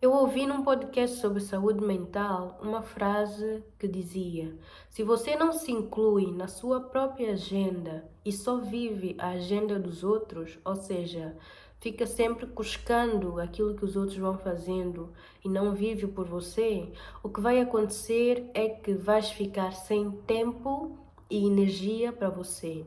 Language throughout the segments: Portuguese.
Eu ouvi num podcast sobre saúde mental uma frase que dizia: se você não se inclui na sua própria agenda e só vive a agenda dos outros, ou seja, fica sempre cuscando aquilo que os outros vão fazendo e não vive por você, o que vai acontecer é que vais ficar sem tempo e energia para você.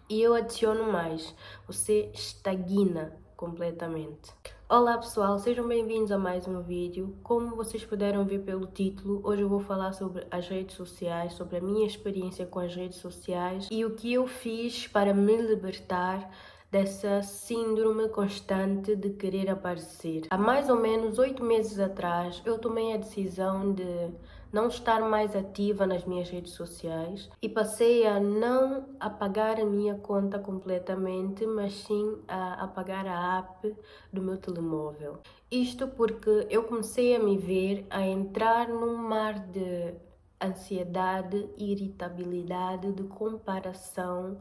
E eu adiciono mais, você estagna completamente. Olá pessoal, sejam bem-vindos a mais um vídeo. Como vocês puderam ver pelo título, hoje eu vou falar sobre as redes sociais, sobre a minha experiência com as redes sociais e o que eu fiz para me libertar dessa síndrome constante de querer aparecer. Há mais ou menos 8 meses atrás, eu tomei a decisão de não estar mais ativa nas minhas redes sociais e passei a não apagar a minha conta completamente, mas sim a apagar a app do meu telemóvel. Isto porque eu comecei a me ver a entrar num mar de ansiedade, irritabilidade, de comparação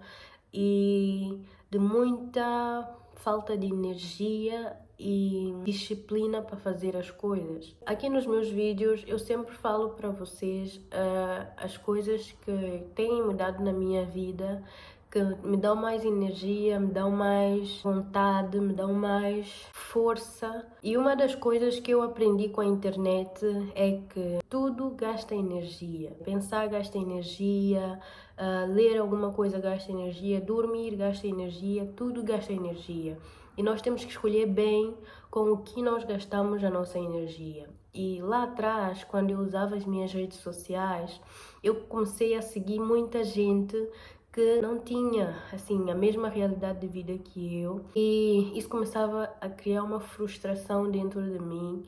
e de muita falta de energia e disciplina para fazer as coisas. Aqui nos meus vídeos eu sempre falo para vocês as coisas que têm mudado na minha vida, que me dão mais energia, me dão mais vontade, me dão mais força. E uma das coisas que eu aprendi com a internet é que tudo gasta energia. Pensar gasta energia, ler alguma coisa gasta energia, dormir gasta energia, tudo gasta energia. E nós temos que escolher bem com o que nós gastamos a nossa energia. E lá atrás, quando eu usava as minhas redes sociais, eu comecei a seguir muita gente que não tinha assim a mesma realidade de vida que eu, e isso começava a criar uma frustração dentro de mim,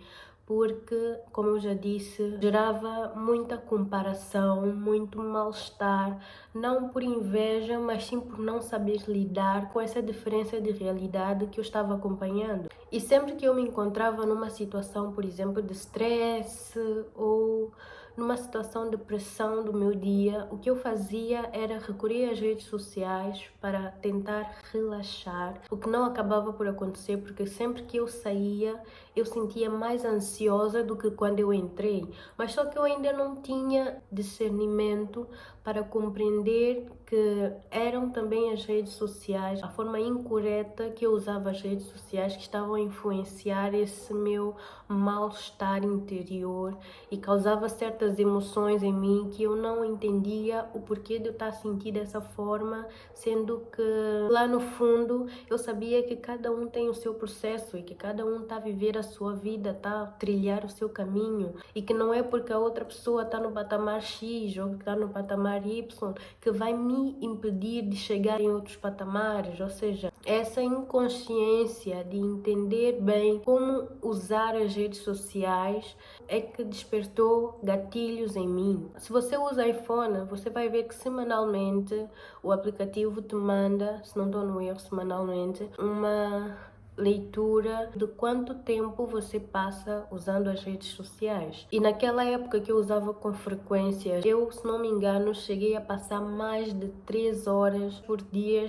porque, como eu já disse, gerava muita comparação, muito mal-estar, não por inveja, mas sim por não saber lidar com essa diferença de realidade que eu estava acompanhando. E sempre que eu me encontrava numa situação, por exemplo, de stress ou numa situação de pressão do meu dia, o que eu fazia era recorrer às redes sociais para tentar relaxar, o que não acabava por acontecer, porque sempre que eu saía, eu sentia mais ansiosa do que quando eu entrei. Mas só que eu ainda não tinha discernimento para compreender que eram também as redes sociais, a forma incorreta que eu usava as redes sociais, que estavam a influenciar esse meu mal-estar interior e causava certas emoções em mim que eu não entendia o porquê de eu estar a sentir dessa forma, sendo que lá no fundo eu sabia que cada um tem o seu processo e que cada um está a viver a sua vida, está a trilhar o seu caminho, e que não é porque a outra pessoa está no patamar X ou que está no patamar Y que vai me impedir de chegar em outros patamares. Ou seja, essa inconsciência de entender bem como usar as redes sociais é que despertou gatilhos em mim. Se você usa iPhone, você vai ver que semanalmente o aplicativo te manda, se não estou no erro, semanalmente, uma leitura de quanto tempo você passa usando as redes sociais. E naquela época que eu usava com frequência, eu, se não me engano, cheguei a passar mais de 3 horas por dia,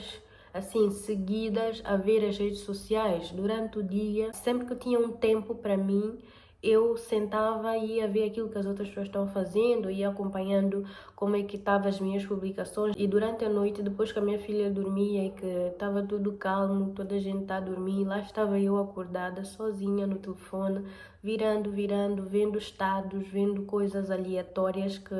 assim, seguidas, a ver as redes sociais durante o dia. Sempre que eu tinha um tempo para mim, eu sentava e ia ver aquilo que as outras pessoas estão fazendo, ia acompanhando como é que estavam as minhas publicações. E durante a noite, depois que a minha filha dormia e que estava tudo calmo, toda a gente está a dormir, lá estava eu acordada sozinha no telefone, virando, vendo estados, vendo coisas aleatórias que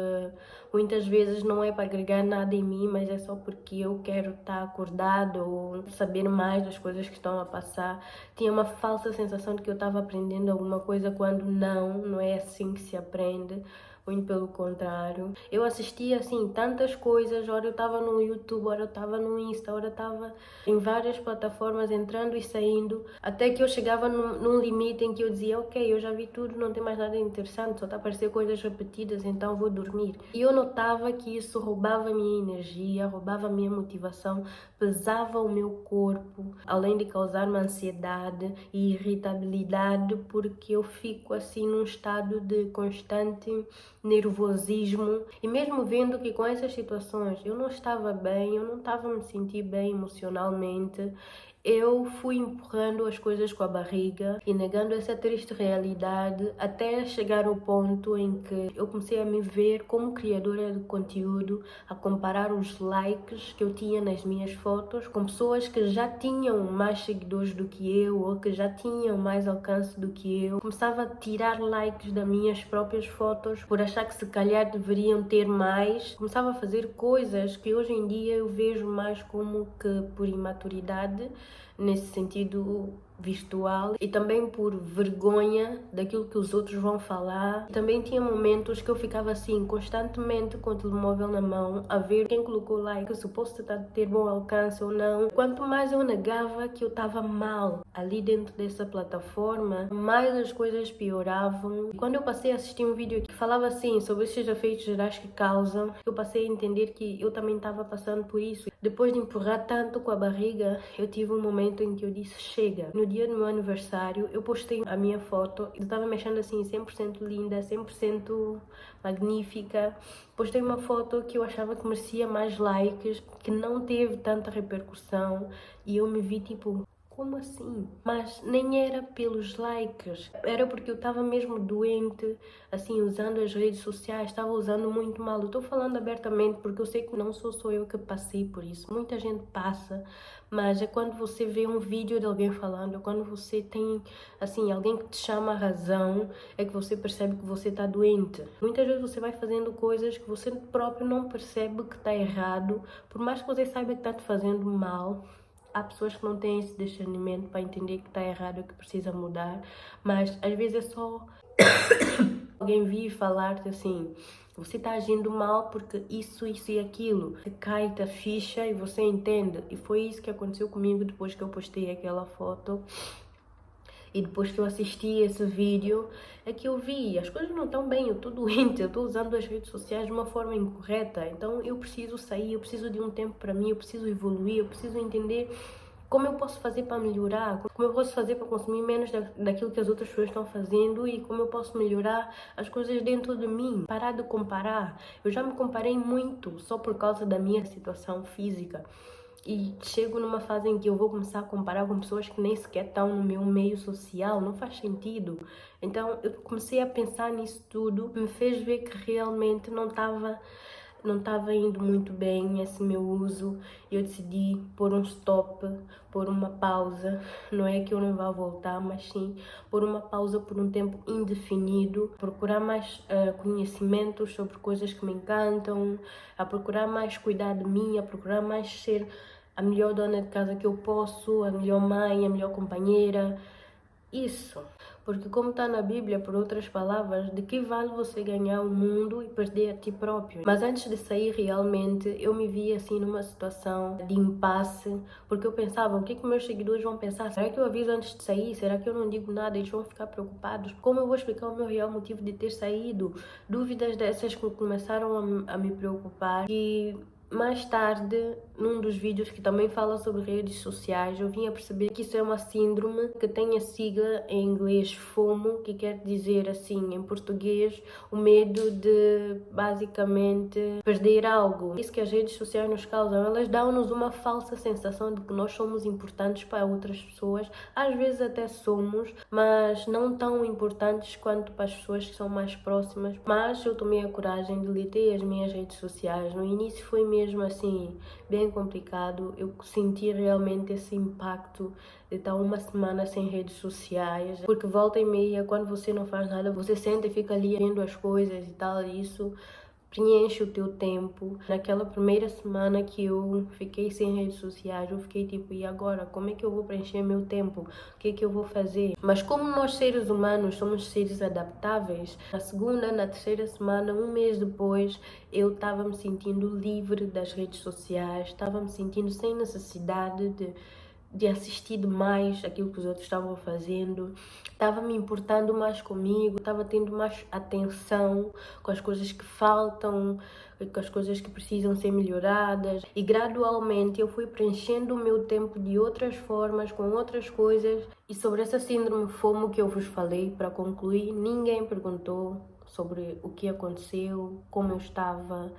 muitas vezes não é para agregar nada em mim, mas é só porque eu quero estar acordado ou saber mais das coisas que estão a passar. Tinha uma falsa sensação de que eu estava aprendendo alguma coisa quando não é assim que se aprende. Muito pelo contrário. Eu assistia assim tantas coisas, ora eu estava no YouTube, ora eu estava no Insta, ora eu estava em várias plataformas entrando e saindo, até que eu chegava num limite em que eu dizia, ok, eu já vi tudo, não tem mais nada interessante, só está a aparecer coisas repetidas, então vou dormir. E eu notava que isso roubava a minha energia, roubava a minha motivação, pesava o meu corpo, além de causar-me ansiedade e irritabilidade, porque eu fico assim num estado de constante nervosismo. E mesmo vendo que com essas situações eu não estava bem, eu não estava a me sentir bem emocionalmente, eu fui empurrando as coisas com a barriga e negando essa triste realidade até chegar ao ponto em que eu comecei a me ver como criadora de conteúdo, a comparar os likes que eu tinha nas minhas fotos com pessoas que já tinham mais seguidores do que eu ou que já tinham mais alcance do que eu. Começava a tirar likes das minhas próprias fotos por achar que se calhar deveriam ter mais. Começava a fazer coisas que hoje em dia eu vejo mais como que por imaturidade, nesse sentido virtual, e também por vergonha daquilo que os outros vão falar. Também tinha momentos que eu ficava assim constantemente com o telemóvel na mão a ver quem colocou like, suposto ter bom alcance ou não. Quanto mais eu negava que eu estava mal ali dentro dessa plataforma, mais as coisas pioravam. Quando eu passei a assistir um vídeo que falava assim sobre esses efeitos gerais que causam, eu passei a entender que eu também estava passando por isso. Depois de empurrar tanto com a barriga, eu tive um momento em que eu disse chega. No dia do meu aniversário, eu postei a minha foto. Eu estava me achando assim 100% linda, 100% magnífica. Postei uma foto que eu achava que merecia mais likes, que não teve tanta repercussão, e eu me vi tipo, como assim? Mas nem era pelos likes, era porque eu estava mesmo doente, assim, usando as redes sociais, estava usando muito mal. Eu estou falando abertamente porque eu sei que não sou só eu que passei por isso, muita gente passa, mas é quando você vê um vídeo de alguém falando, é quando você tem, assim, alguém que te chama a razão, é que você percebe que você está doente. Muitas vezes você vai fazendo coisas que você próprio não percebe que está errado, por mais que você saiba que está te fazendo mal. Há pessoas que não têm esse discernimento para entender que está errado e que precisa mudar, mas às vezes é só alguém vir falar-te assim, você está agindo mal porque isso e aquilo. Cai-te a ficha e você entende. E foi isso que aconteceu comigo depois que eu postei aquela foto. E depois que eu assisti esse vídeo, é que eu vi, as coisas não estão bem, eu estou doente, eu estou usando as redes sociais de uma forma incorreta. Então eu preciso sair, eu preciso de um tempo para mim, eu preciso evoluir, eu preciso entender como eu posso fazer para melhorar, como eu posso fazer para consumir menos daquilo que as outras pessoas estão fazendo e como eu posso melhorar as coisas dentro de mim. Parar de comparar. Eu já me comparei muito só por causa da minha situação física. E chego numa fase em que eu vou começar a comparar com pessoas que nem sequer estão no meu meio social, não faz sentido. Então eu comecei a pensar nisso tudo, me fez ver que realmente não estava indo muito bem esse meu uso. Eu decidi pôr um stop, pôr uma pausa. Não é que eu não vá voltar, mas sim pôr uma pausa por um tempo indefinido, procurar mais conhecimentos sobre coisas que me encantam, a procurar mais cuidar de mim, a procurar mais ser a melhor dona de casa que eu posso, a melhor mãe, a melhor companheira. Isso, porque como está na Bíblia, por outras palavras, de que vale você ganhar o mundo e perder a ti próprio? Mas antes de sair realmente, eu me vi assim numa situação de impasse, porque eu pensava, o que que meus seguidores vão pensar? Será que eu aviso antes de sair? Será que eu não digo nada? Eles vão ficar preocupados? Como eu vou explicar o meu real motivo de ter saído? Dúvidas dessas que começaram a me preocupar e mais tarde, num dos vídeos que também fala sobre redes sociais, eu vim a perceber que isso é uma síndrome que tem a sigla em inglês FOMO, que quer dizer assim, em português, o medo de basicamente perder algo. Isso que as redes sociais nos causam, elas dão-nos uma falsa sensação de que nós somos importantes para outras pessoas, às vezes até somos, mas não tão importantes quanto para as pessoas que são mais próximas. Mas eu tomei a coragem de deletei as minhas redes sociais. No início foi mesmo assim, bem complicado. Eu senti realmente esse impacto de estar uma semana sem redes sociais, porque volta e meia, quando você não faz nada, você senta e fica ali vendo as coisas e tal, e isso preenche o teu tempo. Naquela primeira semana que eu fiquei sem redes sociais, eu fiquei tipo, e agora? Como é que eu vou preencher meu tempo? O que é que eu vou fazer? Mas como nós seres humanos somos seres adaptáveis, na segunda, na terceira semana, um mês depois, eu estava me sentindo livre das redes sociais, estava me sentindo sem necessidade de assistir demais aquilo que os outros estavam fazendo, estava me importando mais comigo, estava tendo mais atenção com as coisas que faltam, com as coisas que precisam ser melhoradas, e gradualmente eu fui preenchendo o meu tempo de outras formas, com outras coisas. E sobre essa síndrome FOMO que eu vos falei, para concluir, ninguém perguntou sobre o que aconteceu, como eu estava.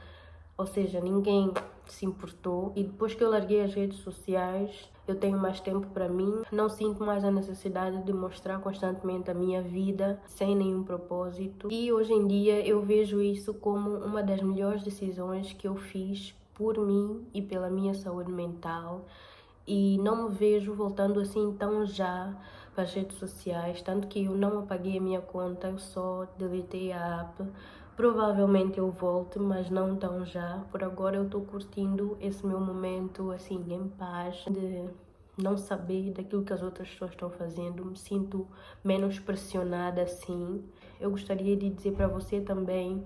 ou seja, ninguém se importou. E depois que eu larguei as redes sociais, eu tenho mais tempo para mim, não sinto mais a necessidade de mostrar constantemente a minha vida sem nenhum propósito. E hoje em dia eu vejo isso como uma das melhores decisões que eu fiz por mim e pela minha saúde mental. E não me vejo voltando assim tão já para as redes sociais, tanto que eu não apaguei a minha conta, eu só deletei a app. Provavelmente eu volte, mas não tão já. Por agora eu estou curtindo esse meu momento assim em paz, de não saber daquilo que as outras pessoas estão fazendo. Me sinto menos pressionada assim. Eu gostaria de dizer para você também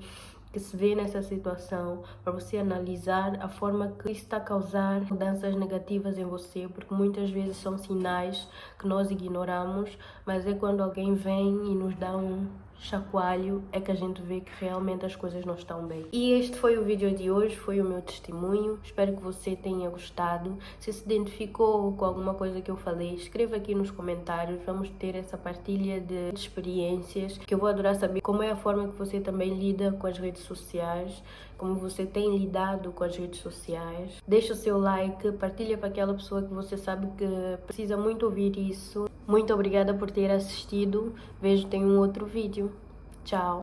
que se vê nessa situação, para você analisar a forma que isso está a causar mudanças negativas em você, porque muitas vezes são sinais que nós ignoramos, mas é quando alguém vem e nos dá um chacoalho é que a gente vê que realmente as coisas não estão bem. E este foi o vídeo de hoje, foi o meu testemunho. Espero que você tenha gostado. Se identificou com alguma coisa que eu falei, escreva aqui nos comentários. Vamos ter essa partilha de experiências, que eu vou adorar saber como é a forma que você também lida com as redes sociais, como você tem lidado com as redes sociais. Deixa o seu like, partilha para aquela pessoa que você sabe que precisa muito ouvir isso. Muito obrigada por ter assistido. Vejo-te em um outro vídeo. Tchau!